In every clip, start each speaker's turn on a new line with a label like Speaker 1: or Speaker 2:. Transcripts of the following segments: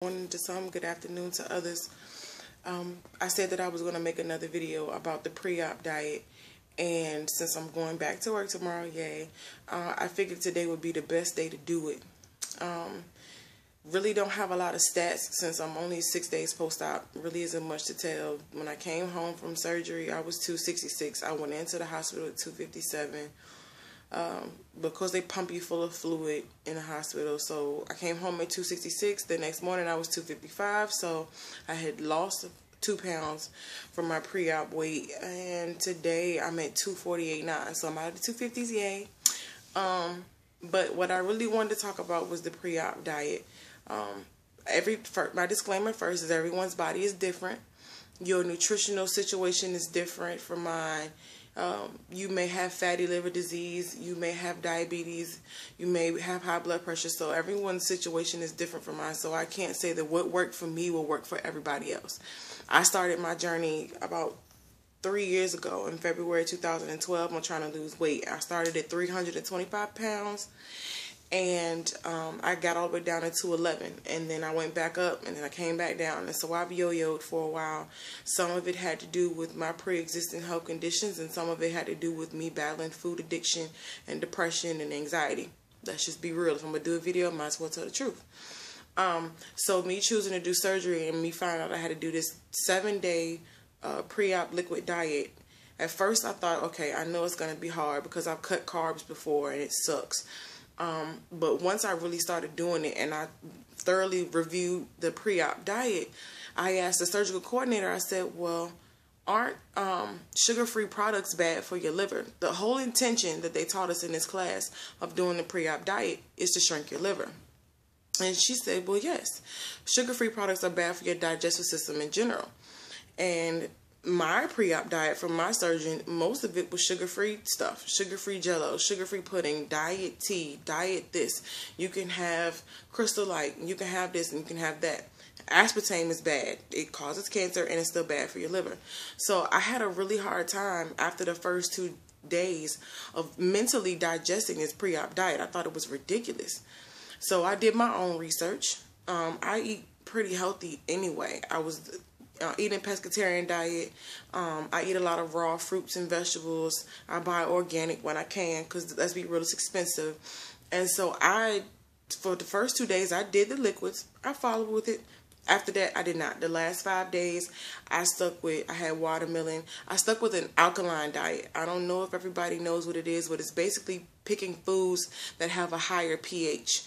Speaker 1: Morning to some, good afternoon to others. I said that I was going to make another video about the pre-op diet, and since I'm going back to work tomorrow, yay, I figured today would be the best day to do it. Really don't have a lot of stats since I'm only 6 days post-op. Really isn't much to tell. When I came home from surgery, I was 266. I went into the hospital at 257. Because they pump you full of fluid in the hospital. So I came home at 266. The next morning I was 255. So I had lost 2 pounds from my pre-op weight. And today I'm at 248.9. So I'm out of the 250s, yay. But what I really wanted to talk about was the pre-op diet. My disclaimer first is everyone's body is different. Your nutritional situation is different from mine. You may have fatty liver disease, you may have diabetes, you may have high blood pressure, so everyone's situation is different from mine, so I can't say that what worked for me will work for everybody else. I started my journey about 3 years ago in February 2012. I'm trying to lose weight. I started at 325 pounds. And I got all the way down to 211, and then I went back up, and then I came back down, and so I've yo-yoed for a while. Some of it had to do with my pre-existing health conditions, and some of it had to do with me battling food addiction and depression and anxiety. Let's just be real. If I'm going to do a video, I might as well tell the truth. So me choosing to do surgery and me finding out I had to do this 7-day pre-op liquid diet. At first I thought, okay, I know it's going to be hard because I've cut carbs before and it sucks. But once I really started doing it and I thoroughly reviewed the pre-op diet, I asked the surgical coordinator, I said, well, aren't sugar-free products bad for your liver? The whole intention that they taught us in this class of doing the pre-op diet is to shrink your liver. And she said, well, yes, sugar-free products are bad for your digestive system in general. And my pre-op diet from my surgeon, most of it was sugar-free stuff, sugar-free jello, sugar-free pudding, diet tea, diet this. You can have Crystal Light, you can have this, and you can have that. Aspartame is bad. It causes cancer, and it's still bad for your liver. So I had a really hard time after the first 2 days of mentally digesting this pre-op diet. I thought it was ridiculous. So I did my own research. I eat pretty healthy anyway. I was eating pescatarian diet. I eat a lot of raw fruits and vegetables. I buy organic when I can because, let's be real, it's expensive. And so for the first 2 days, I did the liquids. I followed with it. After that, I did not. The last 5 days, I had watermelon. I stuck with an alkaline diet. I don't know if everybody knows what it is, but it's basically picking foods that have a higher pH.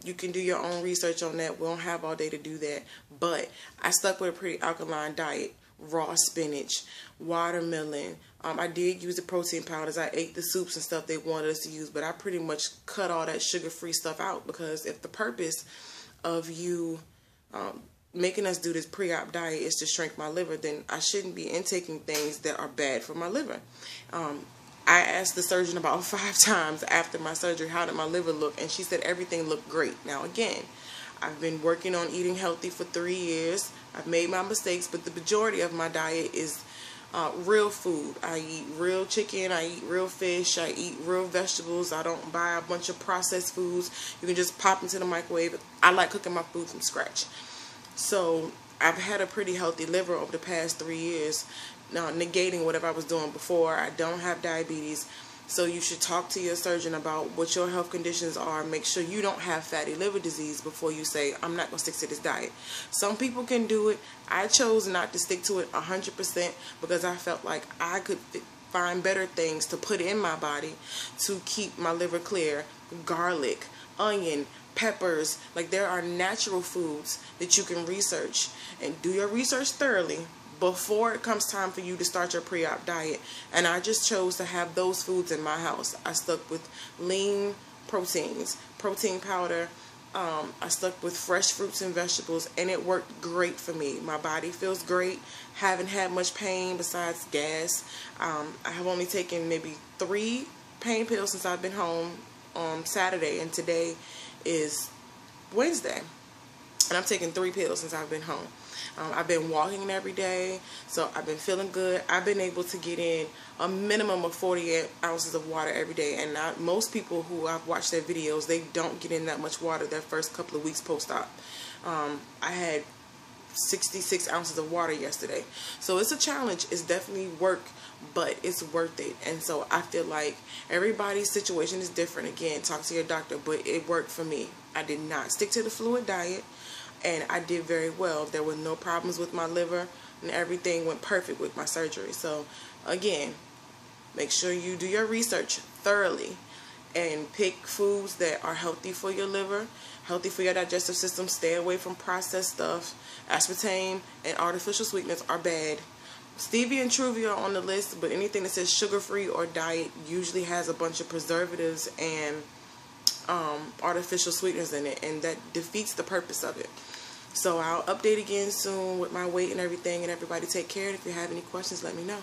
Speaker 1: You can do your own research on that. We don't have all day to do that. But I stuck with a pretty alkaline diet. Raw spinach, watermelon. I did use the protein powders. I ate the soups and stuff they wanted us to use, but I pretty much cut all that sugar-free stuff out, because if the purpose of you making us do this pre-op diet is to shrink my liver, then I shouldn't be intaking things that are bad for my liver. I asked the surgeon about 5 times after my surgery, how did my liver look? And she said everything looked great. Now again, I've been working on eating healthy for 3 years. I've made my mistakes, but the majority of my diet is real food. I eat real chicken, I eat real fish, I eat real vegetables. I don't buy a bunch of processed foods you can just pop into the microwave. I like cooking my food from scratch. So I've had a pretty healthy liver over the past 3 years, negating whatever I was doing before. I don't have diabetes. So you should talk to your surgeon about what your health conditions are. Make sure you don't have fatty liver disease before you say, I'm not going to stick to this diet. Some people can do it. I chose not to stick to it 100% because I felt like I could find better things to put in my body to keep my liver clear. Garlic, onion, peppers. Like, there are natural foods that you can research, and do your research thoroughly before it comes time for you to start your pre-op diet. And I just chose to have those foods in my house. I stuck with lean proteins, protein powder. I stuck with fresh fruits and vegetables, and it worked great for me. My body feels great. Haven't had much pain besides gas. I have only taken maybe 3 pain pills since I've been home on Saturday, and today is Wednesday. And I've taken 3 pills since I've been home. I've been walking every day, so I've been feeling good. I've been able to get in a minimum of 48 ounces of water every day. And most people who I've watched their videos, they don't get in that much water their first couple of weeks post-op. I had 66 ounces of water yesterday. So it's a challenge. It's definitely work, but it's worth it. And so I feel like everybody's situation is different. Again, talk to your doctor, but it worked for me. I did not stick to the fluid diet, and I did very well. There were no problems with my liver, and everything went perfect with my surgery. So again, make sure you do your research thoroughly and pick foods that are healthy for your liver, healthy for your digestive system. Stay away from processed stuff. Aspartame and artificial sweeteners are bad. Stevia and Truvia are on the list, but anything that says sugar-free or diet usually has a bunch of preservatives and artificial sweeteners in it, and that defeats the purpose of it. So I'll update again soon with my weight and everything, and everybody take care. And if you have any questions, let me know.